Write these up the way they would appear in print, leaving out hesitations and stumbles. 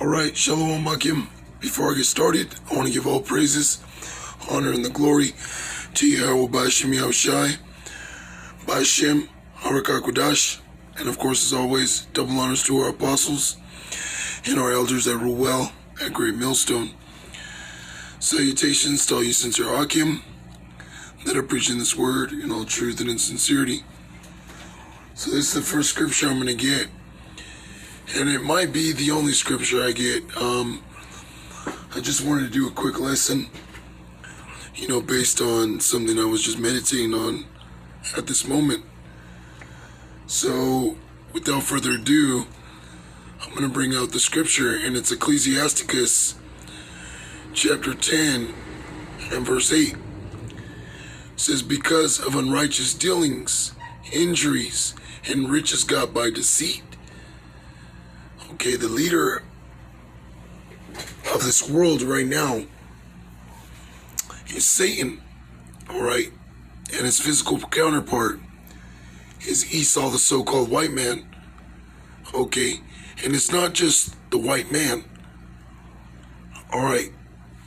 Alright, Shalom Akim. Before I get started, I want to give all praises, honor, and the glory to Yahweh B'Hashem Yahushai, B'Hashem Harakakodash, and of course, as always, double honors to our apostles and our elders that rule well at Great Millstone. Salutations to all you sincere Akim that are preaching this word in all truth and in sincerity. So this is the first scripture I'm going to get. And it might be the only scripture I get. I just wanted to do a quick lesson, based on something I was just meditating on at this moment. So, without further ado, I'm going to bring out the scripture, and it's Ecclesiasticus chapter 10 and verse 8. It says, because of unrighteous dealings, injuries, and riches got by deceit. Okay, the leader of this world right now is Satan, all right? And his physical counterpart is Esau, the so-called white man, okay? And it's not just the white man, all right?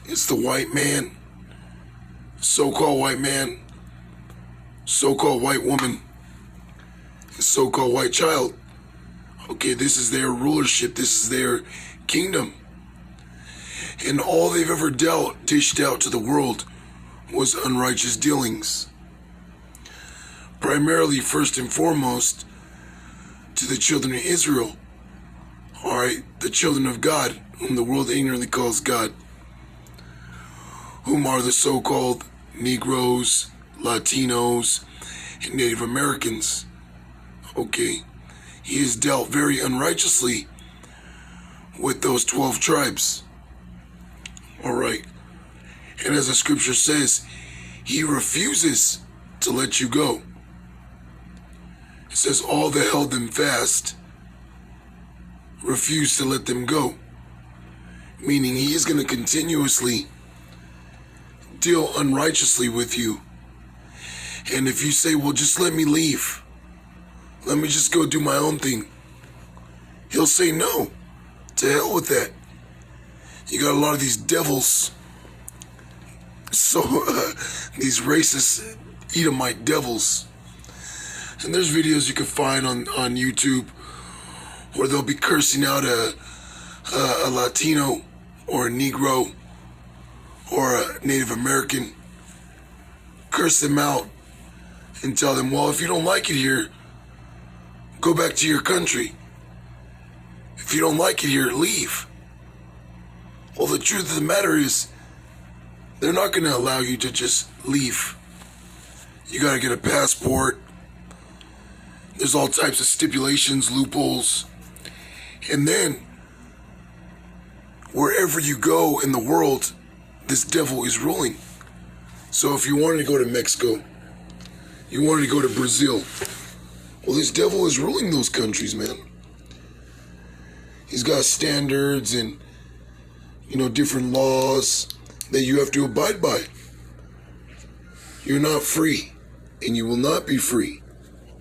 It's the white man, so-called white man, so-called white woman, and so-called white child. Okay, this is their rulership. This is their kingdom. And all they've ever dished out to the world was unrighteous dealings. Primarily, first and foremost, to the children of Israel. All right, the children of God, whom the world ignorantly calls God. Whom are the so-called Negroes, Latinos, and Native Americans. Okay. He has dealt very unrighteously with those 12 tribes. All right. And as the scripture says, he refuses to let you go. It says all that held them fast refused to let them go. Meaning he is going to continuously deal unrighteously with you. And if you say, well, just let me leave, let me just go do my own thing, he'll say no. To hell with that. You got a lot of these devils. So, these racist Edomite devils. And there's videos you can find on YouTube where they'll be cursing out a Latino or a Negro or a Native American. Curse them out and tell them, well, if you don't like it here, go back to your country. If you don't like it here, leave. Well, the truth of the matter is, they're not going to allow you to just leave. You got to get a passport. There's all types of stipulations, loopholes. And then, wherever you go in the world, this devil is ruling. So if you wanted to go to Mexico, you wanted to go to Brazil, well, this devil is ruling those countries, man. He's got standards and, different laws that you have to abide by. You're not free, and you will not be free,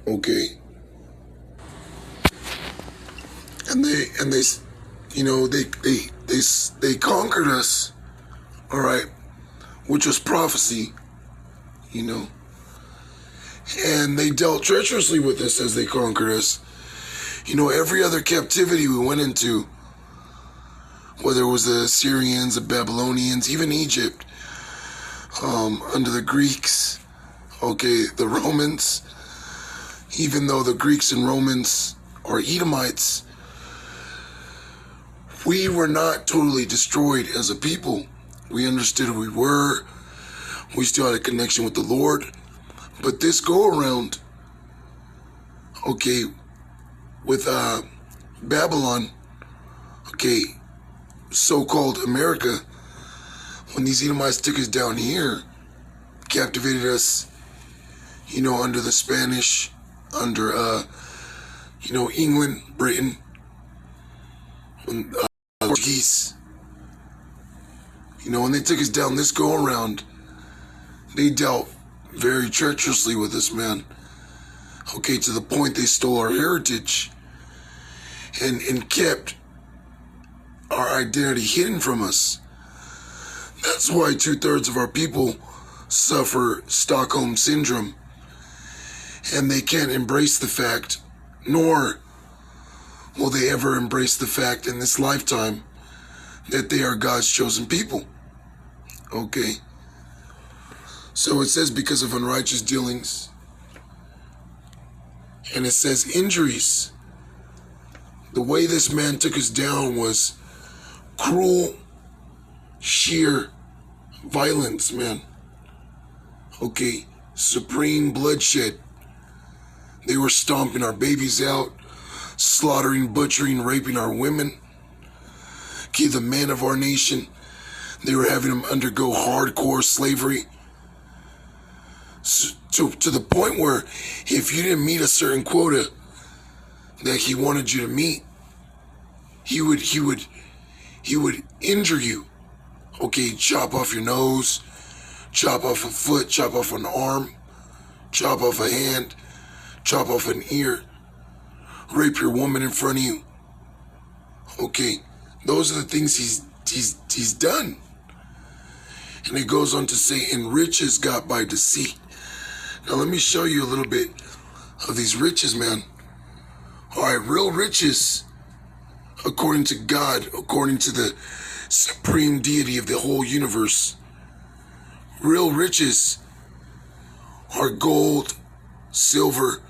okay? And they conquered us, all right, which was prophecy, And they dealt treacherously with us as they conquered us. Every other captivity we went into, whether it was the Assyrians, the Babylonians, even Egypt, under the Greeks, okay, the Romans, even though the Greeks and Romans are Edomites, we were not totally destroyed as a people. We understood who we were. We still had a connection with the Lord. But this go-around, okay, with Babylon, okay, so-called America, when these Edomites took us down here, captivated us, under the Spanish, under, England, Britain, Portuguese, when they took us down this go-around, they dealt very treacherously with us, man. Okay, to the point they stole our heritage and kept our identity hidden from us. That's why 2/3 of our people suffer Stockholm Syndrome, and they can't embrace the fact, nor will they ever embrace the fact in this lifetime that they are God's chosen people. Okay? So it says because of unrighteous dealings, and it says injuries. The way this man took us down was cruel, sheer violence, man. Okay, supreme bloodshed. They were stomping our babies out, slaughtering, butchering, raping our women. Okay, the men of our nation, they were having them undergo hardcore slavery. To the point where if you didn't meet a certain quota that he wanted you to meet, he would injure you. Okay, chop off your nose, chop off a foot, chop off an arm, chop off a hand, chop off an ear, rape your woman in front of you. Okay, those are the things he's done. And it goes on to say, and riches got by deceit. Now let me show you a little bit of these riches, man. All right, real riches, according to God, according to the supreme deity of the whole universe, real riches are gold, silver,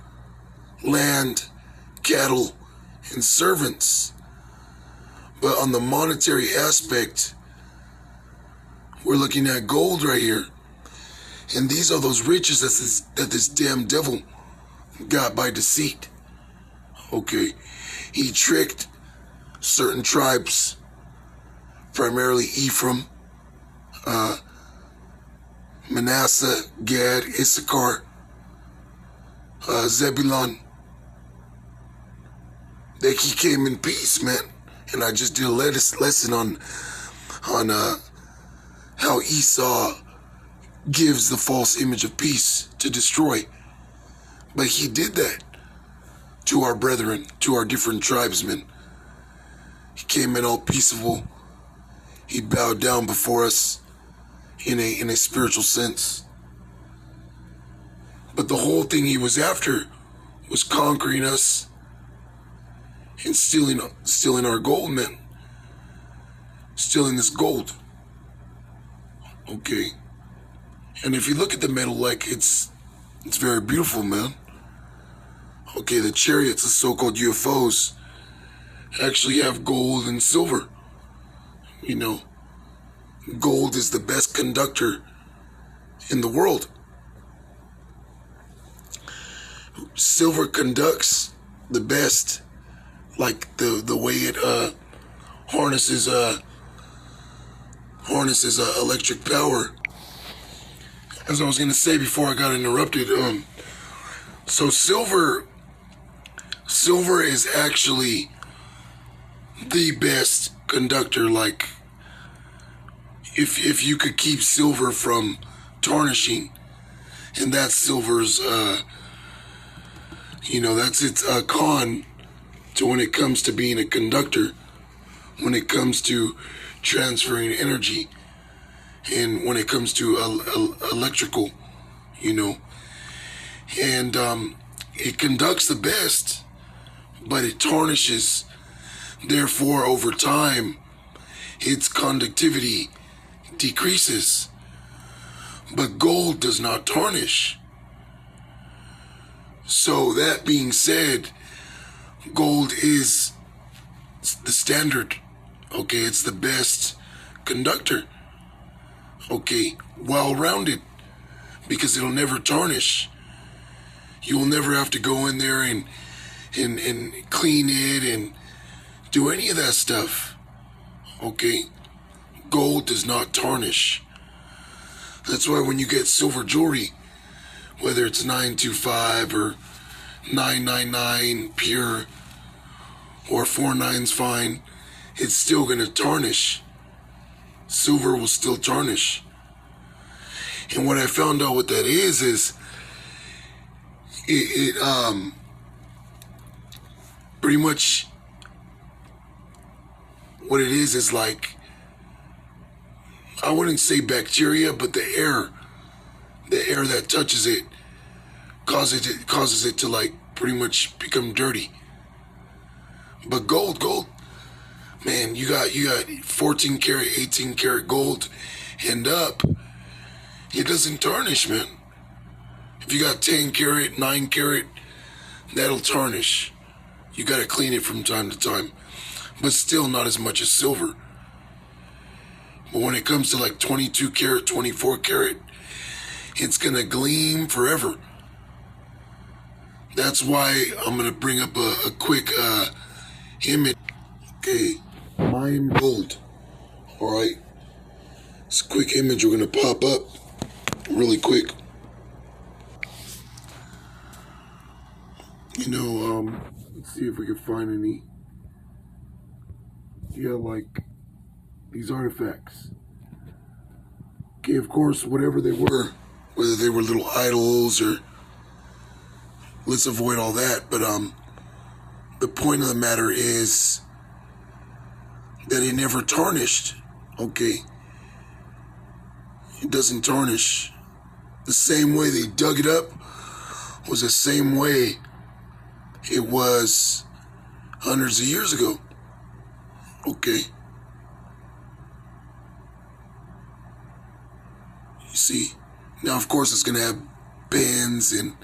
land, cattle, and servants. But on the monetary aspect, we're looking at gold right here. And these are those riches that this damn devil got by deceit. Okay, he tricked certain tribes, primarily Ephraim, Manasseh, Gad, Issachar, Zebulun. That he came in peace, man. And I just did a lesson on how Esau gives the false image of peace to destroy. But he did that to our brethren, to our different tribesmen. He came in all peaceable. He bowed down before us in a spiritual sense. But the whole thing he was after was conquering us and stealing our gold, man. Stealing this gold. Okay. And if you look at the metal, like it's very beautiful, man. Okay, the chariots, the so-called UFOs, actually have gold and silver. You know, gold is the best conductor in the world. Silver conducts the best, like the way it harnesses electric power. As I was gonna say before I got interrupted, so silver is actually the best conductor. Like, if you could keep silver from tarnishing, and that's silver's, that's its con to when it comes to being a conductor, when it comes to transferring energy, and when it comes to electrical, and it conducts the best, but it tarnishes. Therefore, over time, its conductivity decreases. But gold does not tarnish. So that being said, gold is the standard. Okay, it's the best conductor. Okay, well-rounded, because it'll never tarnish. You will never have to go in there and clean it and do any of that stuff. Okay, gold does not tarnish. That's why when you get silver jewelry, whether it's 925 or 999 pure or 49's fine, it's still gonna tarnish. Silver will still tarnish. And what I found out what that is it pretty much what it is like, I wouldn't say bacteria, but the air that touches it causes it to like pretty much become dirty. But gold, man, you got 14 karat, 18 karat gold and up, it doesn't tarnish, man. If you got 10 karat, 9 karat, that'll tarnish. You gotta clean it from time to time, but still not as much as silver. But when it comes to like 22 karat, 24 karat, it's gonna gleam forever. That's why I'm gonna bring up a quick image. Okay, mine gold. All right, this quick image we're gonna pop up really quick. Let's see if we can find any. Yeah, like these artifacts. Okay, of course, whatever they were, whether they were little idols or, let's avoid all that. But the point of the matter is that it never tarnished. Okay, it doesn't tarnish. The same way they dug it up was the same way it was hundreds of years ago. Okay. You see, now of course it's going to have bends and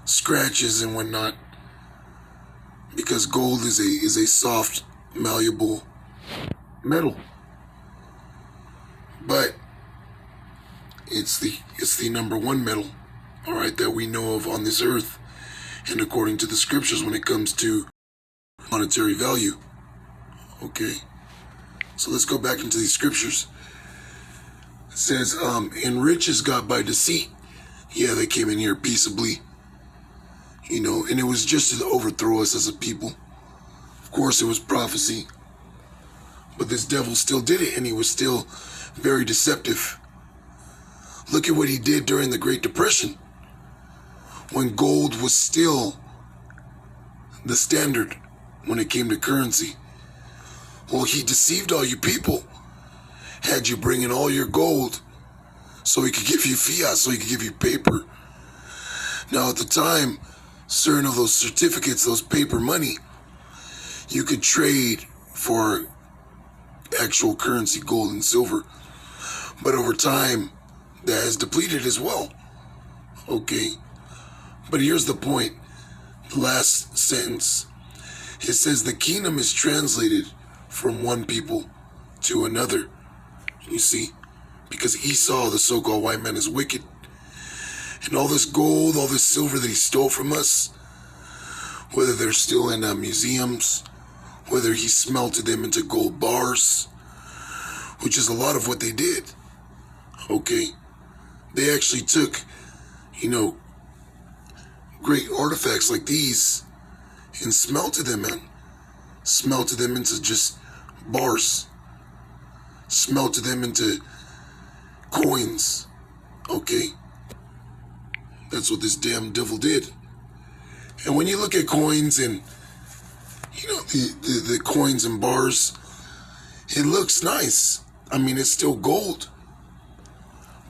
scratches and whatnot, because gold is a soft, malleable metal. But it's the number one metal, all right, that we know of on this earth, and according to the scriptures when it comes to monetary value. Okay, so let's go back into these scriptures. It says, enriches God by deceit. Yeah, they came in here peaceably, and it was just to overthrow us as a people. Of course, it was prophecy, but this devil still did it, and he was still very deceptive. Look at what he did during the Great Depression, when gold was still the standard when it came to currency. Well, he deceived all you people, had you bring in all your gold so he could give you fiat, so he could give you paper. Now, at the time, certain of those certificates, those paper money, you could trade for actual currency, gold and silver. But over time, that has depleted as well. Okay. But here's the point. The last sentence. It says the kingdom is translated from one people to another. You see? Because Esau, the so-called white man, is wicked. And all this gold, all this silver that he stole from us, whether they're still in museums, whether he smelted them into gold bars, which is a lot of what they did. Okay. They actually took, great artifacts like these and smelted them, man. Smelted them into just bars. Smelted them into coins. Okay. That's what this damn devil did. And when you look at coins and, the coins and bars, it looks nice. I mean, it's still gold.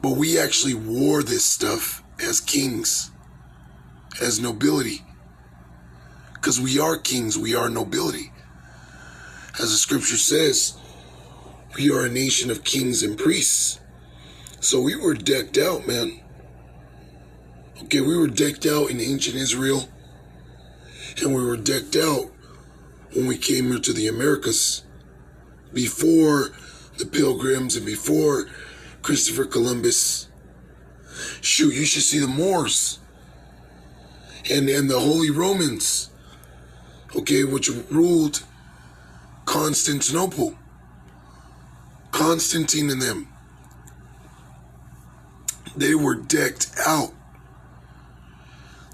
But we actually wore this stuff as kings, as nobility. Because we are kings, we are nobility. As the scripture says, we are a nation of kings and priests. So we were decked out, man. Okay, we were decked out in ancient Israel. And we were decked out when we came here to the Americas. Before the Pilgrims and before Christopher Columbus. Shoot, you should see the Moors. And the Holy Romans. Okay, which ruled Constantinople. Constantine and them. They were decked out.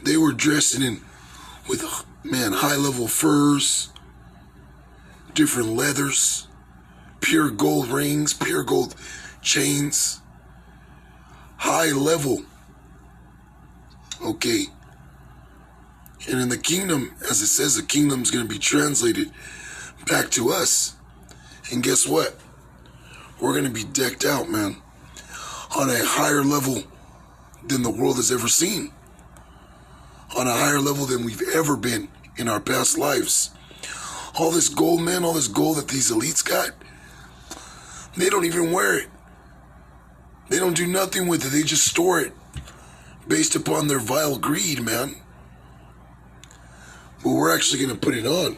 They were dressed with high-level furs, different leathers, pure gold rings, pure gold chains, high level. Okay. And in the kingdom, as it says, the kingdom's going to be translated back to us. And guess what? We're going to be decked out, man, on a higher level than the world has ever seen. On a higher level than we've ever been in our past lives. All this gold, man, all this gold that these elites got, they don't even wear it. They don't do nothing with it. They just store it based upon their vile greed, man. But we're actually going to put it on.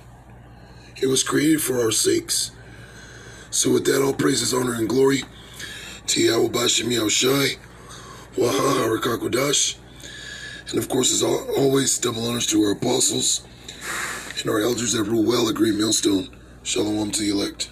It was created for our sakes. So with that, all praises, honor, and glory to Yahweh Bashem Yahushai, Waha Harakakodash, and of course, as always, double honors to our apostles and our elders that rule well at Great Millstone. Shalom to the elect.